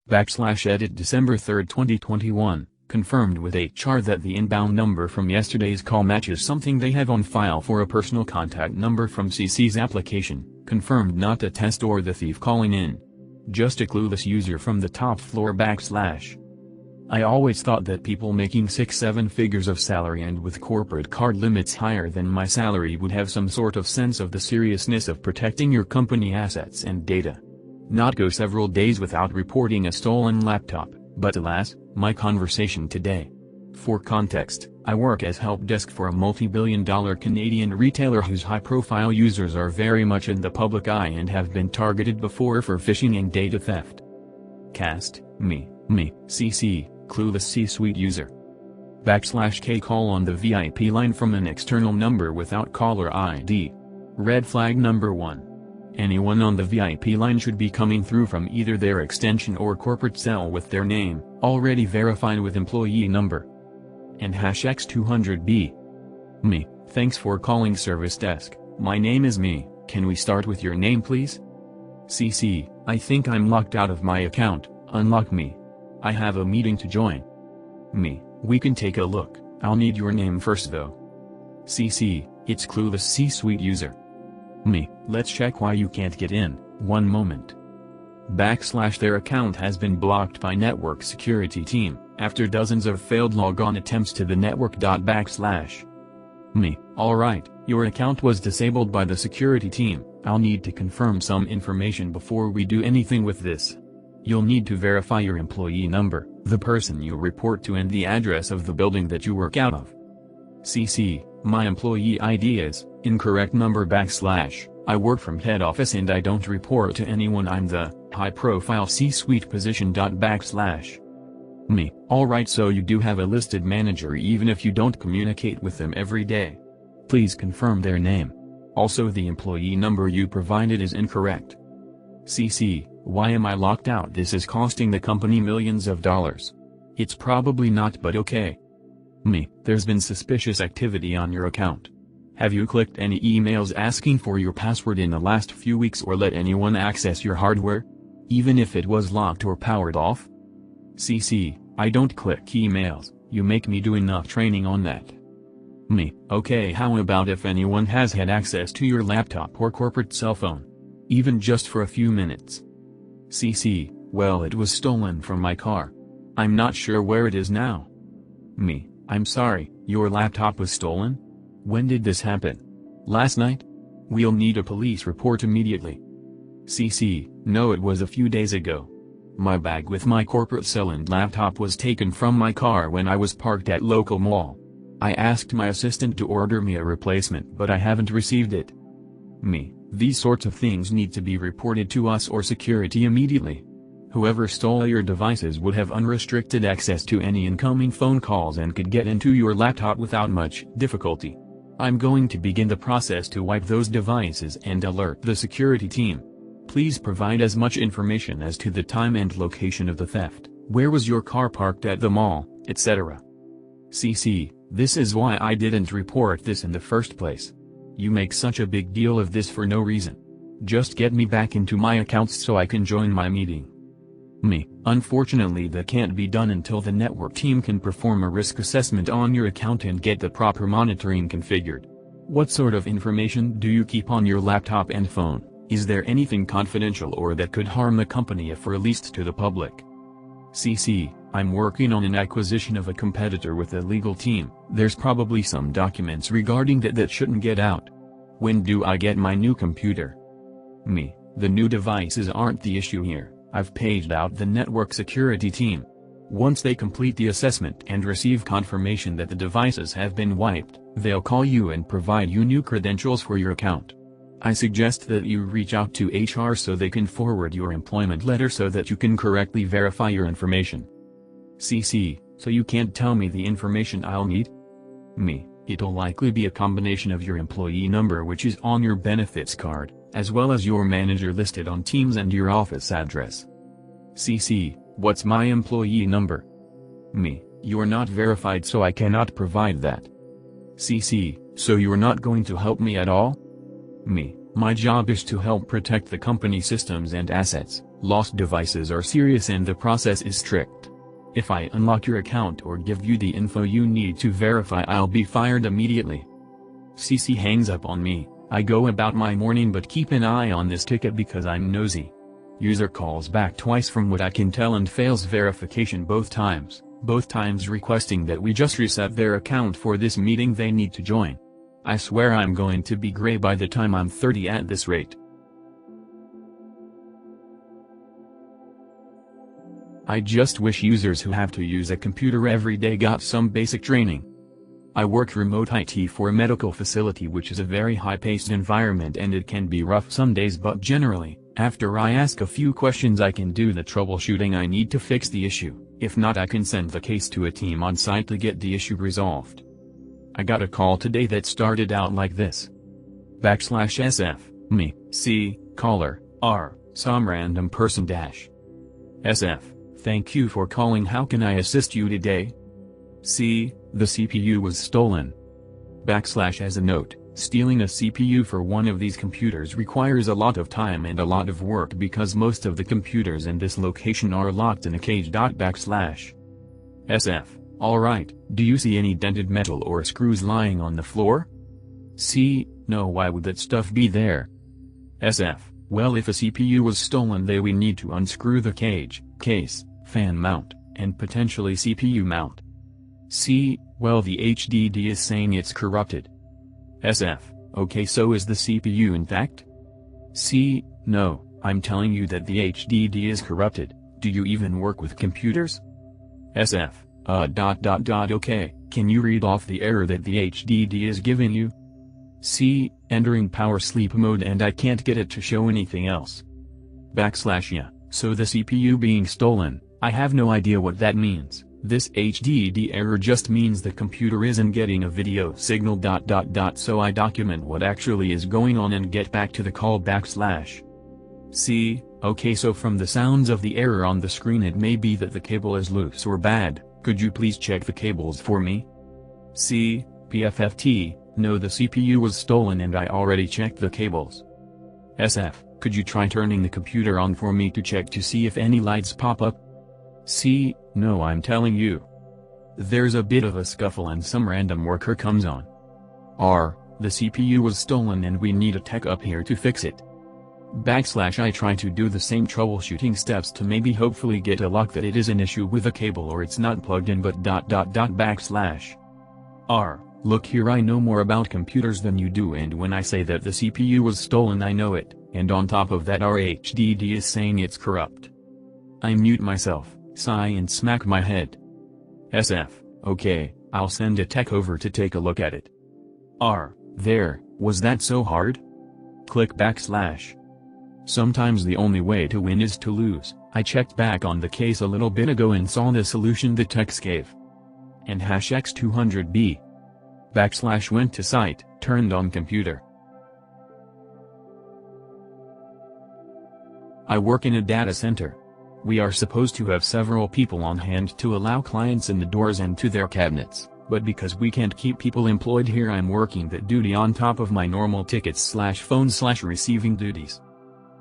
Edit December 3, 2021, confirmed with HR that the inbound number from yesterday's call matches something they have on file for a personal contact number from CC's application, confirmed not a test or the thief calling in. Just a clueless user from the top floor. I always thought that people making 6-7 figures of salary and with corporate card limits higher than my salary would have some sort of sense of the seriousness of protecting your company assets and data. Not go several days without reporting a stolen laptop, but alas, my conversation today. For context, I work as help desk for a multi-billion-dollar Canadian retailer whose high-profile users are very much in the public eye and have been targeted before for phishing and data theft. Cast, me, CC, clueless C-suite user. /K call on the VIP line from an external number without caller ID. Red flag number 1. Anyone on the VIP line should be coming through from either their extension or corporate cell with their name, already verified with employee number. And #X200B. Me, thanks for calling service desk, my name is me, can we start with your name please? CC, I think I'm locked out of my account, unlock me. I have a meeting to join. Me, we can take a look, I'll need your name first though. CC, it's clueless C-suite user. Me, let's check why you can't get in, one moment. Their account has been blocked by network security team, after dozens of failed logon attempts to the network. Me, alright, your account was disabled by the security team, I'll need to confirm some information before we do anything with this. You'll need to verify your employee number, the person you report to and the address of the building that you work out of. CC, my employee ID is, incorrect number /. I work from head office and I don't report to anyone, I'm the, high-profile C-suite position. Me, alright, so you do have a listed manager even if you don't communicate with them every day. Please confirm their name. Also the employee number you provided is incorrect. CC, why am I locked out? This is costing the company millions of dollars. It's probably not, but okay. Me, there's been suspicious activity on your account. Have you clicked any emails asking for your password in the last few weeks or let anyone access your hardware? Even if it was locked or powered off? CC, I don't click emails, you make me do enough training on that. Me, okay, how about if anyone has had access to your laptop or corporate cell phone? Even just for a few minutes. CC, well, it was stolen from my car. I'm not sure where it is now. Me, I'm sorry, your laptop was stolen? When did this happen? Last night? We'll need a police report immediately. CC, no, it was a few days ago. My bag with my corporate cell and laptop was taken from my car when I was parked at local mall. I asked my assistant to order me a replacement, but I haven't received it. Me, these sorts of things need to be reported to us or security immediately. Whoever stole your devices would have unrestricted access to any incoming phone calls and could get into your laptop without much difficulty. I'm going to begin the process to wipe those devices and alert the security team. Please provide as much information as to the time and location of the theft, where was your car parked at the mall, etc. CC, this is why I didn't report this in the first place. You make such a big deal of this for no reason. Just get me back into my accounts so I can join my meeting. Me, unfortunately that can't be done until the network team can perform a risk assessment on your account and get the proper monitoring configured. What sort of information do you keep on your laptop and phone? Is there anything confidential or that could harm the company if released to the public? CC, I'm working on an acquisition of a competitor with a legal team. There's probably some documents regarding that shouldn't get out. When do I get my new computer? Me, the new devices aren't the issue here. I've paged out the network security team. Once they complete the assessment and receive confirmation that the devices have been wiped, they'll call you and provide you new credentials for your account. I suggest that you reach out to HR so they can forward your employment letter so that you can correctly verify your information. CC, so you can't tell me the information I'll need? Me, it'll likely be a combination of your employee number which is on your benefits card, as well as your manager listed on Teams and your office address. CC, what's my employee number? Me, you're not verified so I cannot provide that. CC, so you're not going to help me at all? Me, my job is to help protect the company systems and assets. Lost devices are serious and the process is strict. If I unlock your account or give you the info you need to verify, I'll be fired immediately. CC hangs up on me. I go about my morning but keep an eye on this ticket because I'm nosy. User calls back twice from what I can tell and fails verification both times requesting that we just reset their account for this meeting they need to join. I swear I'm going to be gray by the time I'm 30 at this rate. I just wish users who have to use a computer every day got some basic training. I work remote IT for a medical facility, which is a very high-paced environment and it can be rough some days, but generally, after I ask a few questions I can do the troubleshooting I need to fix the issue. If not, I can send the case to a team on site to get the issue resolved. I got a call today that started out like this. /SF, me, C, caller, R, some random person -SF, thank you for calling, how can I assist you today? C, the CPU was stolen. /as a note, stealing a CPU for one of these computers requires a lot of time and a lot of work because most of the computers in this location are locked in a cage. /SF, alright, do you see any dented metal or screws lying on the floor? C, no, why would that stuff be there? SF, well, if a CPU was stolen we need to unscrew the cage, case, fan mount, and potentially CPU mount. C, well, the HDD is saying it's corrupted. SF, okay, so is the CPU intact? C, no, I'm telling you that the HDD is corrupted. Do you even work with computers? SF, okay, can you read off the error that the HDD is giving you? C, entering power sleep mode and I can't get it to show anything else. Yeah, so the CPU being stolen, I have no idea what that means. This HDD error just means the computer isn't getting a video signal. So I document what actually is going on and get back to the call /. C, okay, so from the sounds of the error on the screen it may be that the cable is loose or bad, could you please check the cables for me? C, PFFT, no, the CPU was stolen and I already checked the cables. SF, could you try turning the computer on for me to check to see if any lights pop up? C, no, I'm telling you. There's a bit of a scuffle and some random worker comes on. R, the CPU was stolen and we need a tech up here to fix it. I try to do the same troubleshooting steps to maybe hopefully get a luck that it is an issue with a cable or it's not plugged in, but R, look here, I know more about computers than you do, and when I say that the CPU was stolen I know it, and on top of that our HDD is saying it's corrupt. I mute myself, sigh and smack my head. SF, okay, I'll send a tech over to take a look at it. R, there, was that so hard? Click /. Sometimes the only way to win is to lose. I checked back on the case a little bit ago and saw the solution the techs gave. And #X200B. / went to site, turned on computer. I work in a data center. We are supposed to have several people on hand to allow clients in the doors and to their cabinets, but because we can't keep people employed here I'm working that duty on top of my normal tickets / phone / receiving duties.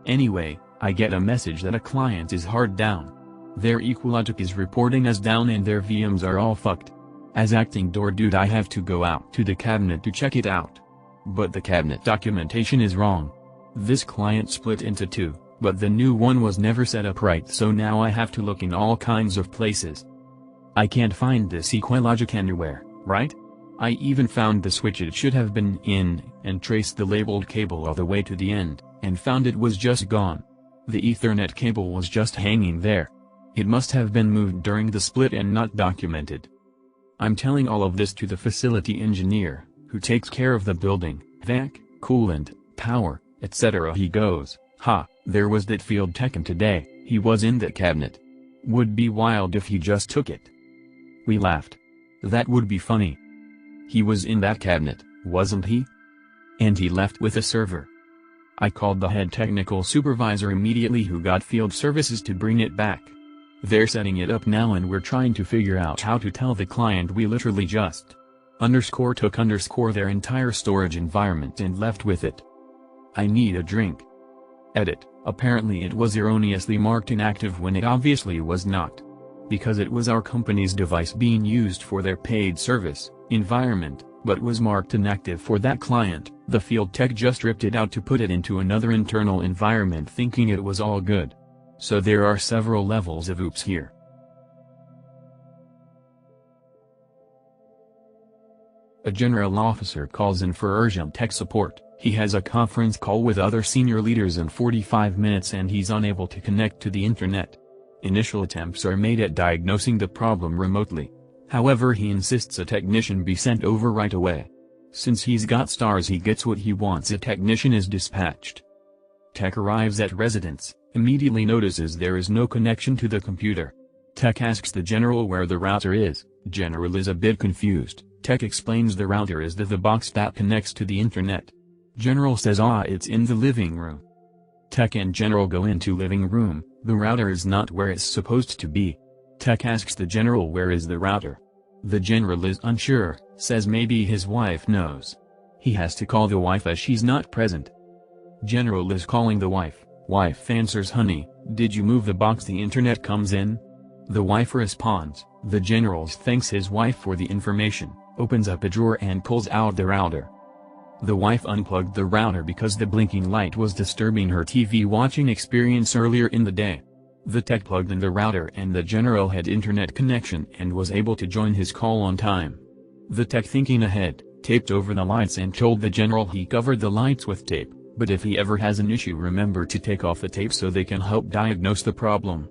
Anyway, I get a message that a client is hard down. Their Equalogic is reporting as down and their VMs are all fucked. As acting door dude I have to go out to the cabinet to check it out. But the cabinet documentation is wrong. This client split into two, but the new one was never set up right, so now I have to look in all kinds of places. I can't find this Equalogic anywhere, right? I even found the switch it should have been in, and traced the labeled cable all the way to the end, and found it was just gone. The Ethernet cable was just hanging there. It must have been moved during the split and not documented. I'm telling all of this to the facility engineer, who takes care of the building, vac, coolant, power, etc. He goes, ha, there was that field technician today, he was in that cabinet. Would be wild if he just took it. We laughed. That would be funny. He was in that cabinet, wasn't he? And he left with a server. I called the head technical supervisor immediately, who got field services to bring it back. They're setting it up now and we're trying to figure out how to tell the client we literally just took their entire storage environment and left with it. I need a drink. Edit, Apparently it was erroneously marked inactive when it obviously was not. Because it was our company's device being used for their paid service environment, but was marked inactive for that client, the field tech just ripped it out to put it into another internal environment thinking it was all good. So there are several levels of oops here. A general officer calls in for urgent tech support. He has a conference call with other senior leaders in 45 minutes and he's unable to connect to the internet. Initial attempts are made at diagnosing the problem remotely. However, he insists a technician be sent over right away. Since he's got stars, he gets what he wants. A technician is dispatched. Tech arrives at residence, immediately notices there is no connection to the computer. Tech asks the general where the router is. General is a bit confused. Tech explains the router is the box that connects to the internet. General says it's in the living room. Tech and General go into living room. The router is not where it's supposed to be. Tech asks the general where is the router. The general is unsure, says maybe his wife knows. He has to call the wife as she's not present. General is calling the wife. Wife answers, honey, did you move the box the internet comes in? The wife responds. The general thanks his wife for the information, opens up a drawer and pulls out the router. The wife unplugged the router because the blinking light was disturbing her TV watching experience earlier in the day. The tech plugged in the router and the general had internet connection and was able to join his call on time. The tech, thinking ahead, taped over the lights and told the general he covered the lights with tape, but if he ever has an issue remember to take off the tape so they can help diagnose the problem.